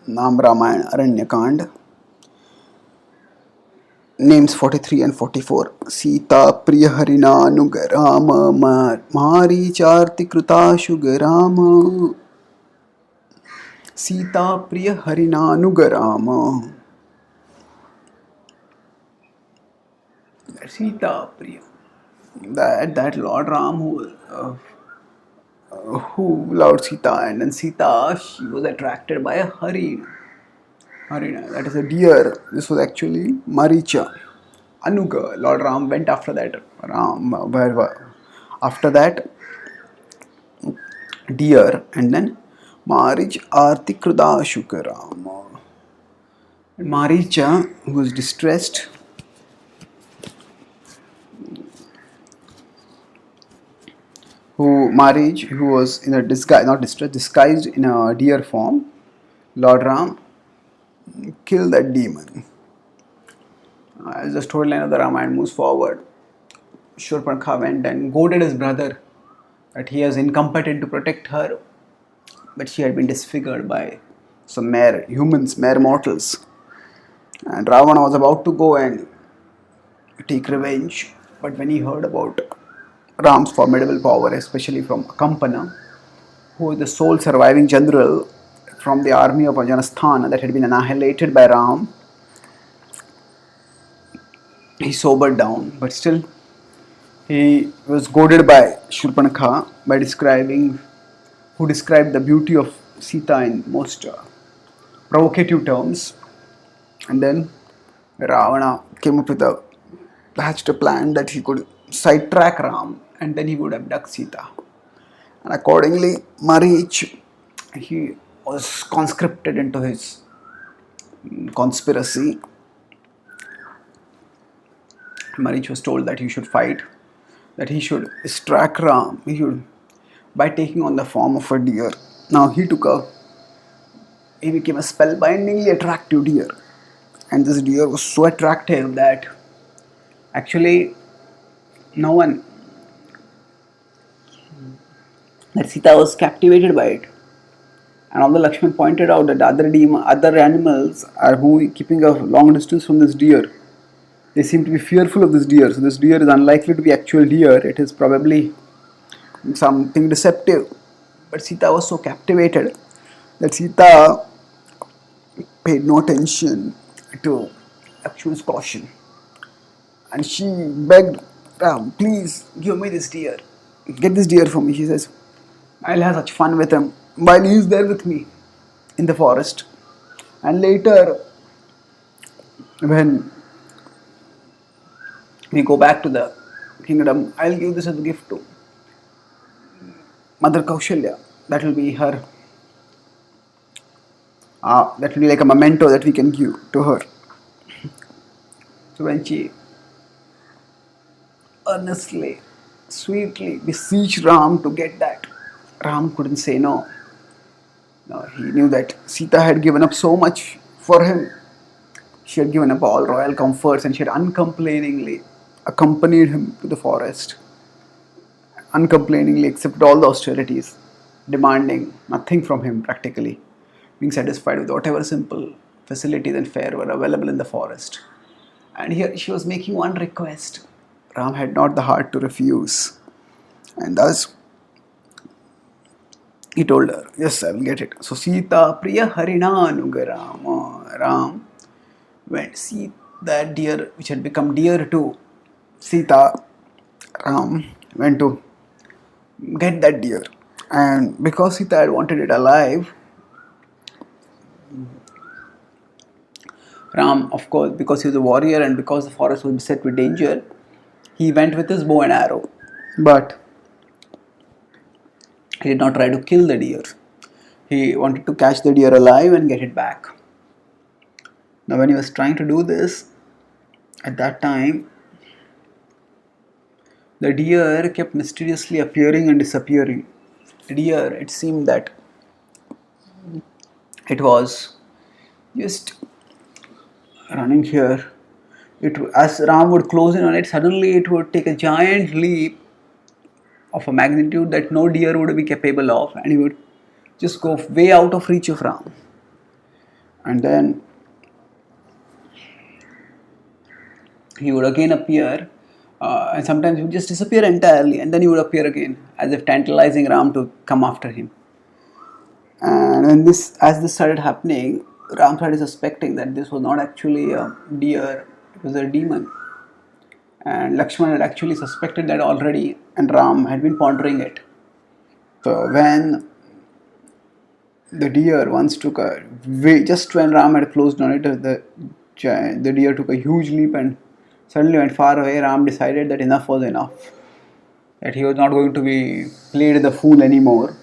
Naam Ramayana Aranyakand. Names 43 and 44. Sita Priya Harina Nugarama Mari Charti Kruta Shugarama. Sita Priya Harina Nugarama. Sita Priya. That Lord Ram who loved Sita, and then Sita, she was attracted by a Harina. Harina, that is a deer. This was actually Maricha. Anuga, Lord Ram went after that. After that, deer, and then Marich Arti Kruda Shukarama. Maricha, who was distressed, who was in a disguise, not distressed, disguised in a deer form, Lord Ram killed that demon. As the storyline of the Ramayana moves forward, Shurpanakha went and goaded his brother that he is incompetent to protect her, but she had been disfigured by some mere humans, mere mortals. And Ravana was about to go and take revenge, but when he heard about Ram's formidable power, especially from Akampana, who was the sole surviving general from the army of Ajanasthana that had been annihilated by Ram, he sobered down, but still he was goaded by Shurpanakha who described the beauty of Sita in most provocative terms. And then Ravana came up with hatched a plan that he could sidetrack Ram and then he would abduct Sita. And accordingly, Marich, he was conscripted into his conspiracy. Marich was told that he should fight, that he should strike Ram, by taking on the form of a deer. Now he became a spellbindingly attractive deer. And this deer was so attractive that actually no one, that Sita was captivated by it. And although Lakshman pointed out that other animals are keeping a long distance from this deer, they seem to be fearful of this deer. So this deer is unlikely to be actual deer. It is probably something deceptive. But Sita was so captivated that Sita paid no attention to Lakshman's caution. And she begged Ram, please give me this deer. Get this deer for me. She says, I'll have such fun with him while he is there with me in the forest. And later, when we go back to the kingdom, I'll give this as a gift to Mother Kaushalya. That will be her. That will be like a memento that we can give to her. So when she earnestly, sweetly beseeched Ram to get that, Ram couldn't say no. No, he knew that Sita had given up so much for him. She had given up all royal comforts and she had uncomplainingly accompanied him to the forest. Uncomplainingly accepted all the austerities, demanding nothing from him practically, being satisfied with whatever simple facilities and fare were available in the forest. And here she was making one request. Ram had not the heart to refuse. And thus he told her, yes, I will get it. So Sita Priya Harina Nugarama. Ram went see that deer which had become dear to Sita. Ram went to get that deer. And because Sita had wanted it alive, Ram, of course, because he was a warrior and because the forest was beset with danger, he went with his bow and arrow. But he did not try to kill the deer. He wanted to catch the deer alive and get it back. Now when he was trying to do this, at that time, the deer kept mysteriously appearing and disappearing. The deer, it seemed that it was just running here. As Ram would close in on it, suddenly it would take a giant leap of a magnitude that no deer would be capable of, and he would just go way out of reach of Ram. And then he would again appear, and sometimes he would just disappear entirely, and then he would appear again, as if tantalizing Ram to come after him. And when as this started happening, Ram started suspecting that this was not actually a deer, it was a demon. And Lakshman had actually suspected that already, and Ram had been pondering it. So when the deer once took a just when Ram had closed on it, the deer took a huge leap and suddenly went far away. Ram decided that enough was enough, that he was not going to be played the fool anymore,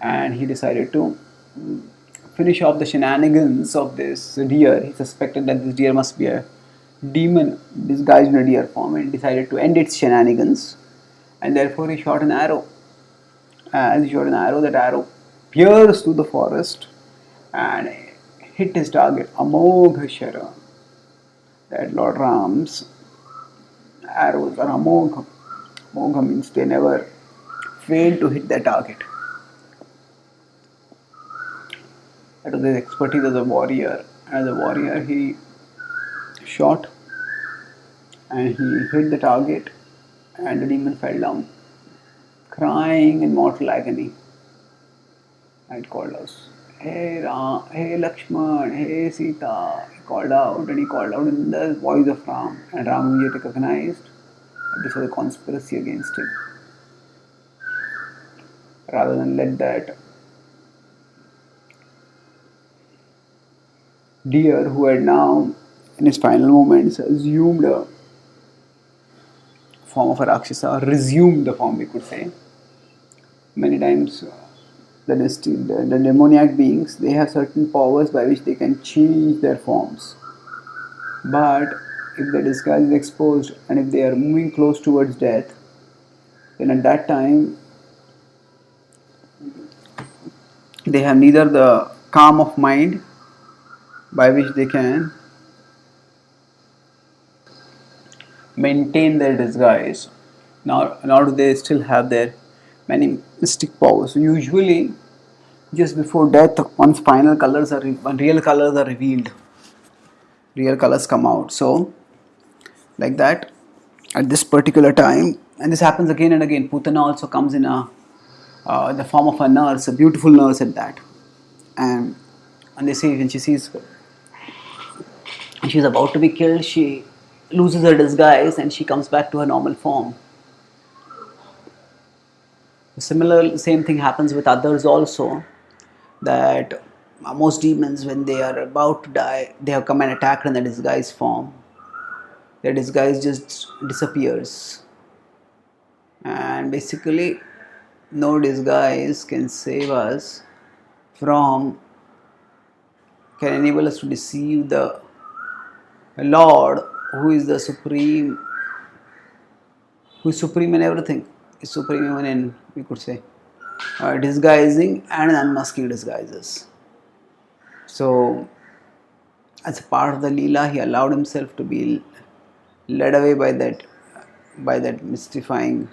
and he decided to finish off the shenanigans of this deer. He suspected that this deer must be a demon disguised in a deer form, and decided to end its shenanigans, and therefore he shot an arrow. As he shot an arrow, that arrow pierced through the forest and hit his target, Amogha Shara. That Lord Ram's arrows are Amogha. Amogha means they never fail to hit their target. That was his expertise as a warrior. As a warrior, he shot and he hit the target, and the demon fell down, crying in mortal agony. And called us, "Hey Ram, hey Lakshman, hey Sita." He called out, and he called out in the voice of Ram. And Ram immediately recognized that this was a conspiracy against him. Rather than let that deer, who had now, in his final moments, assumed a form of a Rakshasa, or resumed the form, we could say. Many times, the demoniac beings, they have certain powers by which they can change their forms. But if the disguise is exposed and if they are moving close towards death, then at that time they have neither the calm of mind by which they can maintain their disguise, nor do they still have their many mystic powers. So usually, just before death, once final colors are when real colors are revealed, real colors come out. So like that, at this particular time, and this happens again and again. Putana also comes in the form of a nurse, a beautiful nurse at that, and they say when she's about to be killed, she loses her disguise and she comes back to her normal form. Similar, same thing happens with others also. That most demons, when they are about to die, they have come and attacked in the disguise form. Their disguise just disappears, and basically, no disguise can save us from, can enable us to deceive the Lord, who is the supreme, who is supreme in everything, is supreme even in, we could say, disguising and unmasking disguises. So, as a part of the Leela, he allowed himself to be led away by that mystifying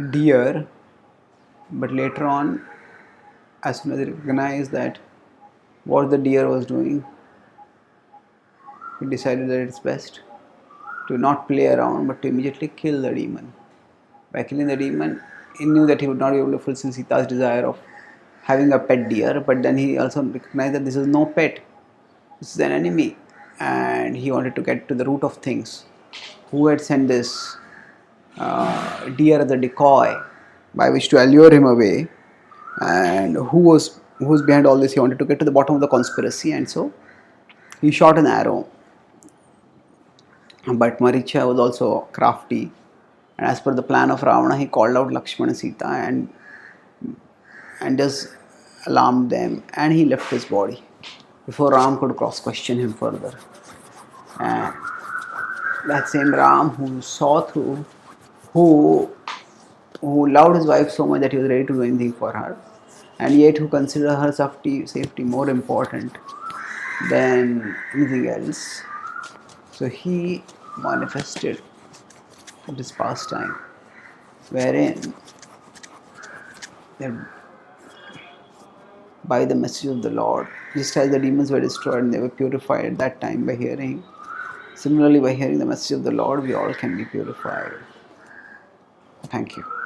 deer. But later on, as soon as he recognized that what the deer was doing, he decided that it's best to not play around but to immediately kill the demon. By killing the demon, he knew that he would not be able to fulfill Sita's desire of having a pet deer, but then he also recognized that this is no pet, this is an enemy, and he wanted to get to the root of things. Who had sent this deer as a decoy by which to allure him away, and who was behind all this? He wanted to get to the bottom of the conspiracy, and so he shot an arrow. But Maricha was also crafty, and as per the plan of Ravana, he called out Lakshmana and Sita and just alarmed them, and he left his body before Ram could cross question him further. And that same Ram who saw through, who loved his wife so much that he was ready to do anything for her, and yet who considered her safety more important than anything else. So he manifested this pastime, wherein that by the message of the Lord, just as the demons were destroyed and they were purified at that time by hearing, similarly by hearing the message of the Lord, we all can be purified. Thank you.